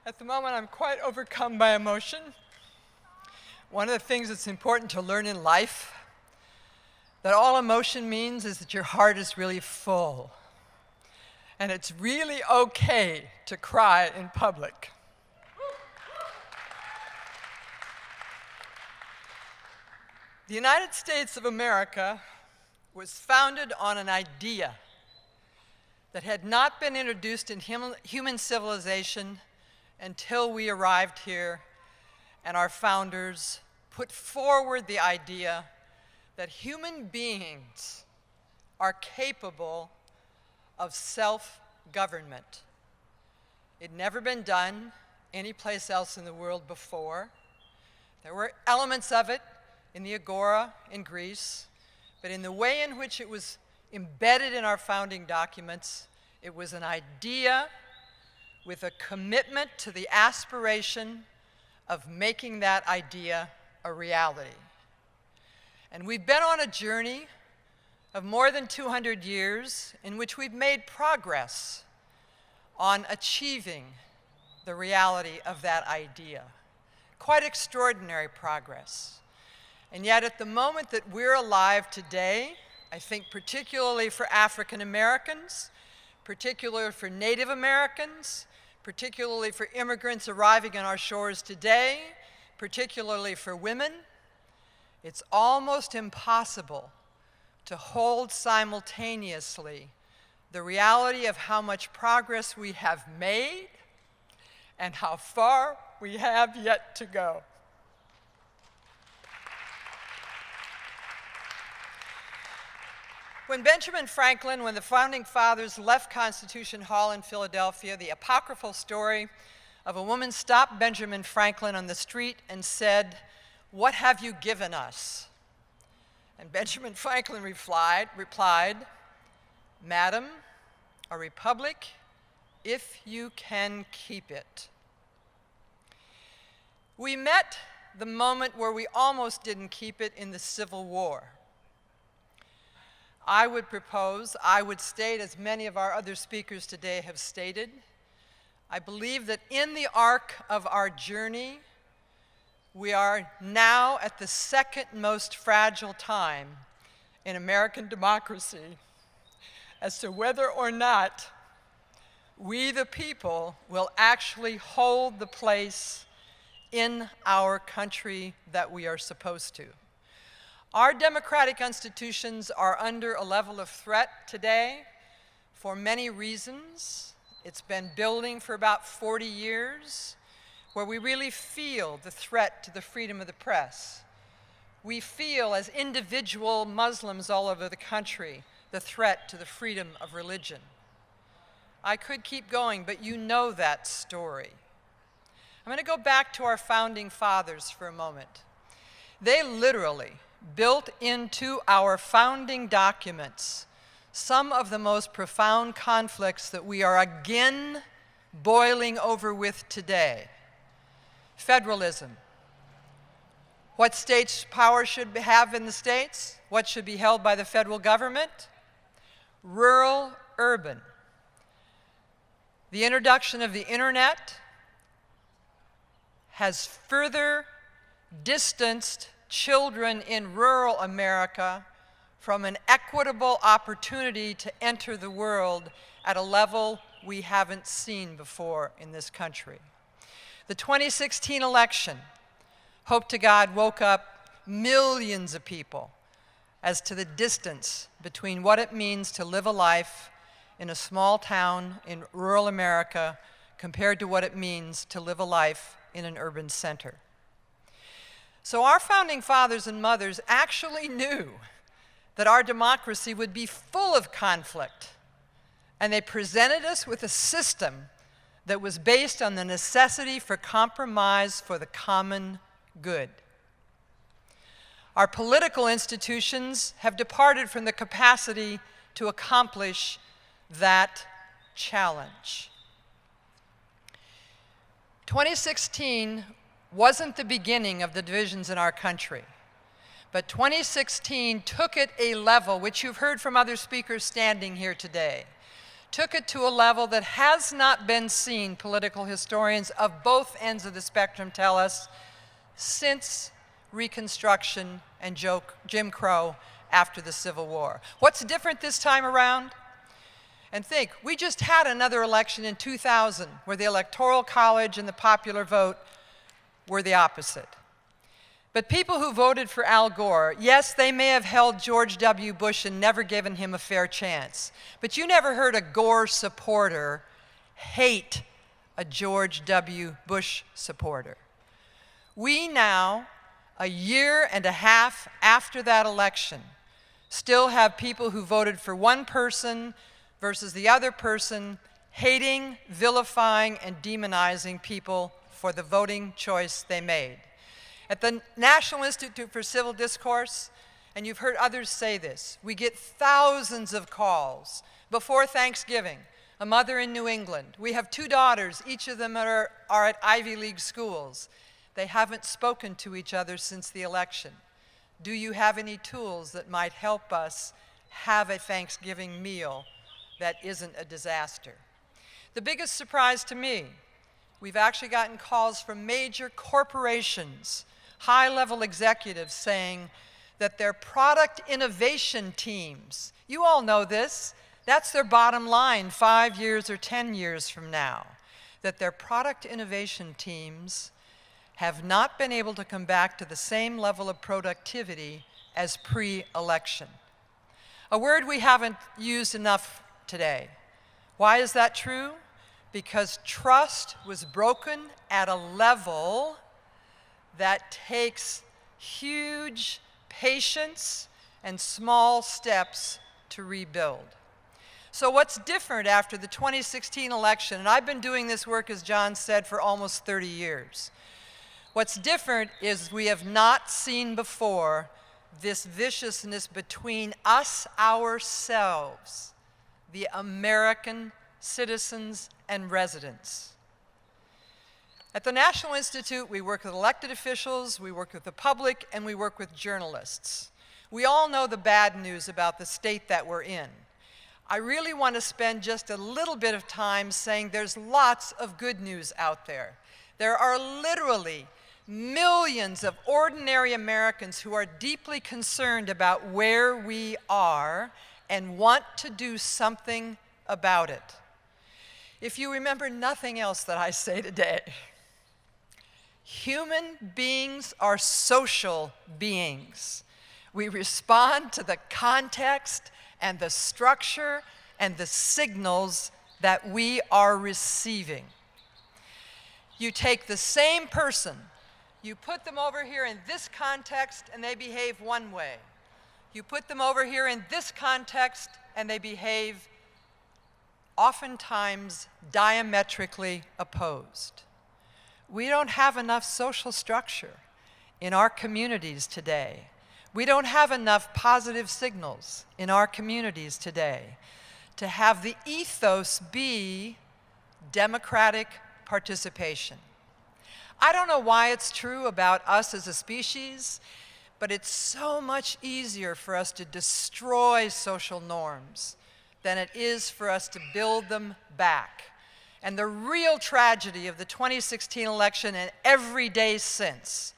At the moment, I'm quite overcome by emotion. One of the things that's important to learn in life, that all emotion means is that your heart is really full. And it's really okay to cry in public. The United States of America was founded on an idea that had not been introduced in human civilization until we arrived here and our founders put forward the idea that human beings are capable of self-government. It had never been done anyplace else in the world before. There were elements of it in the Agora in Greece, but in the way in which it was embedded in our founding documents, it was an idea with a commitment to the aspiration of making that idea a reality. And we've been on a journey of more than 200 years in which we've made progress on achieving the reality of that idea. Quite extraordinary progress. And yet at the moment that we're alive today, I think particularly for African Americans, particularly for Native Americans, particularly for immigrants arriving on our shores today, particularly for women, it's almost impossible to hold simultaneously the reality of how much progress we have made and how far we have yet to go. When the founding fathers left Constitution Hall in Philadelphia, the apocryphal story of a woman stopped Benjamin Franklin on the street and said, "What have you given us?" And Benjamin Franklin replied, "Madam, a republic, if you can keep it." We met the moment where we almost didn't keep it in the Civil War. I would state, as many of our other speakers today have stated, I believe that in the arc of our journey, we are now at the second most fragile time in American democracy as to whether or not we, the people, will actually hold the place in our country that we are supposed to. Our democratic institutions are under a level of threat today for many reasons. It's been building for about 40 years, where we really feel the threat to the freedom of the press. We feel, as individual Muslims all over the country, the threat to the freedom of religion. I could keep going, but you know that story. I'm going to go back to our founding fathers for a moment. They literally built into our founding documents some of the most profound conflicts that we are again boiling over with today. Federalism. What states' power should have in the states? What should be held by the federal government? Rural, urban. The introduction of the internet has further distanced children in rural America from an equitable opportunity to enter the world at a level we haven't seen before in this country. The 2016 election, hope to God, woke up millions of people as to the distance between what it means to live a life in a small town in rural America compared to what it means to live a life in an urban center. So our founding fathers and mothers actually knew that our democracy would be full of conflict, and they presented us with a system that was based on the necessity for compromise for the common good. Our political institutions have departed from the capacity to accomplish that challenge. 2016 wasn't the beginning of the divisions in our country, but 2016 took it a level, which you've heard from other speakers standing here today. took it to a level that has not been seen, political historians of both ends of the spectrum tell us, since Reconstruction and Jim Crow after the Civil War. What's different this time around? And think, we just had another election in 2000 where the Electoral College and the popular vote were the opposite. But people who voted for Al Gore, yes, they may have held George W. Bush and never given him a fair chance. But you never heard a Gore supporter hate a George W. Bush supporter. We now, a year and a half after that election, still have people who voted for one person versus the other person hating, vilifying, and demonizing people for the voting choice they made. At the National Institute for Civil Discourse, and you've heard others say this, we get thousands of calls before Thanksgiving. A mother in New England. We have 2 daughters. Each of them are at Ivy League schools. They haven't spoken to each other since the election. Do you have any tools that might help us have a Thanksgiving meal that isn't a disaster? The biggest surprise to me, we've actually gotten calls from major corporations, high-level executives saying that their product innovation teams, you all know this, that's their bottom line 5 years or 10 years from now, that their product innovation teams have not been able to come back to the same level of productivity as pre-election. A word we haven't used enough today. Why is that true? Because trust was broken at a level that takes huge patience and small steps to rebuild. So what's different after the 2016 election, and I've been doing this work, as John said, for almost 30 years. What's different is we have not seen before this viciousness between us, ourselves, the American citizens and residents. At the National Institute, we work with elected officials, we work with the public, and we work with journalists. We all know the bad news about the state that we're in. I really want to spend just a little bit of time saying there's lots of good news out there. There are literally millions of ordinary Americans who are deeply concerned about where we are and want to do something about it. If you remember nothing else that I say today, human beings are social beings. We respond to the context and the structure and the signals that we are receiving. You take the same person, you put them over here in this context and they behave one way. You put them over here in this context and they behave oftentimes diametrically opposed. We don't have enough social structure in our communities today. We don't have enough positive signals in our communities today to have the ethos be democratic participation. I don't know why it's true about us as a species, but it's so much easier for us to destroy social norms than it is for us to build them back. And the real tragedy of the 2016 election and every day since,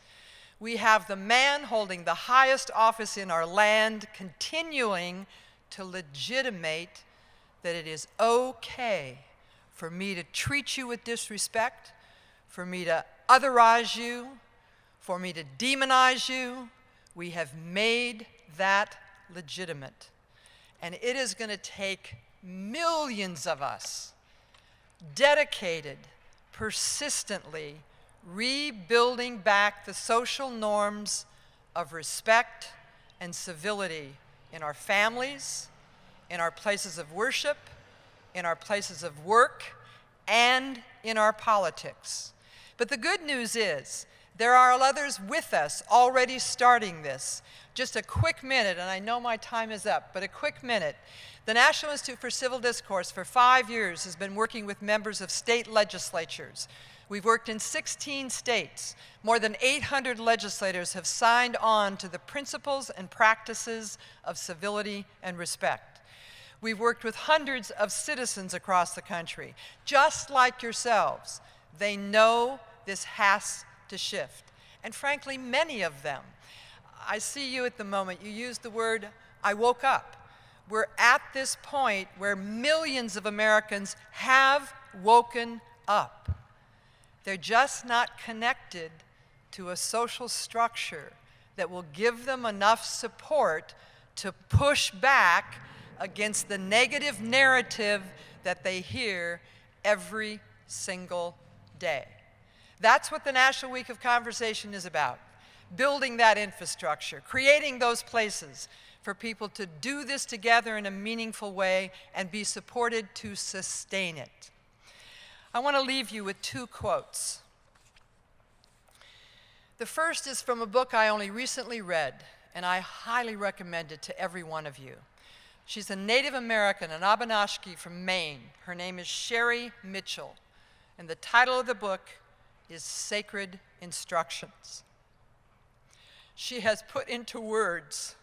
we have the man holding the highest office in our land continuing to legitimate that it is okay for me to treat you with disrespect, for me to otherize you, for me to demonize you. We have made that legitimate. And it is going to take millions of us dedicated, persistently rebuilding back the social norms of respect and civility in our families, in our places of worship, in our places of work, and in our politics. But the good news is there are others with us already starting this. Just a quick minute, and I know my time is up, but a quick minute. The National Institute for Civil Discourse for 5 years has been working with members of state legislatures. We've worked in 16 states. More than 800 legislators have signed on to the principles and practices of civility and respect. We've worked with hundreds of citizens across the country, just like yourselves. They know this has to shift. And frankly, many of them. I see you at the moment. You used the word, I woke up. We're at this point where millions of Americans have woken up. They're just not connected to a social structure that will give them enough support to push back against the negative narrative that they hear every single day. That's what the National Week of Conversation is about. Building that infrastructure, creating those places for people to do this together in a meaningful way and be supported to sustain it. I want to leave you with two quotes. The first is from a book I only recently read, and I highly recommend it to every one of you. She's a Native American, an Abenaki from Maine. Her name is Sherry Mitchell, and the title of the book is Sacred Instructions. She has put into words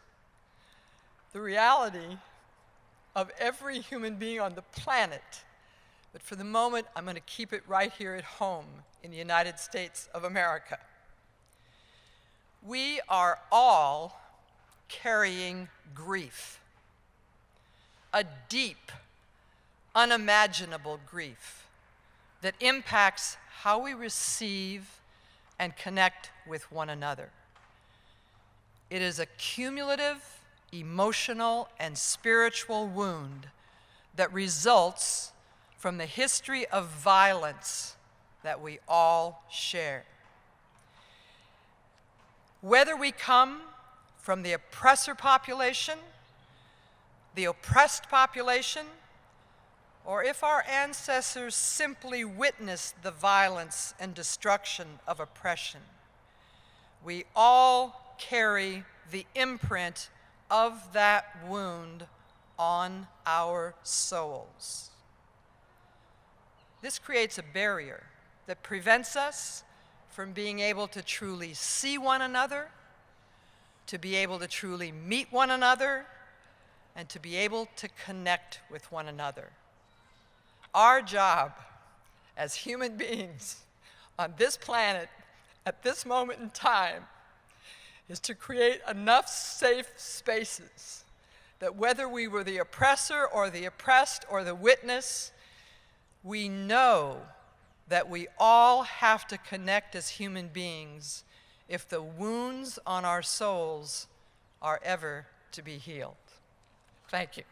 the reality of every human being on the planet. But for the moment, I'm going to keep it right here at home in the United States of America. We are all carrying grief, a deep, unimaginable grief that impacts how we receive and connect with one another. It is a cumulative, emotional, and spiritual wound that results from the history of violence that we all share. Whether we come from the oppressor population, the oppressed population, or if our ancestors simply witnessed the violence and destruction of oppression, we all carry the imprint of that wound on our souls. This creates a barrier that prevents us from being able to truly see one another, to be able to truly meet one another, and to be able to connect with one another. Our job as human beings on this planet at this moment in time is to create enough safe spaces that whether we were the oppressor or the oppressed or the witness, we know that we all have to connect as human beings if the wounds on our souls are ever to be healed. Thank you.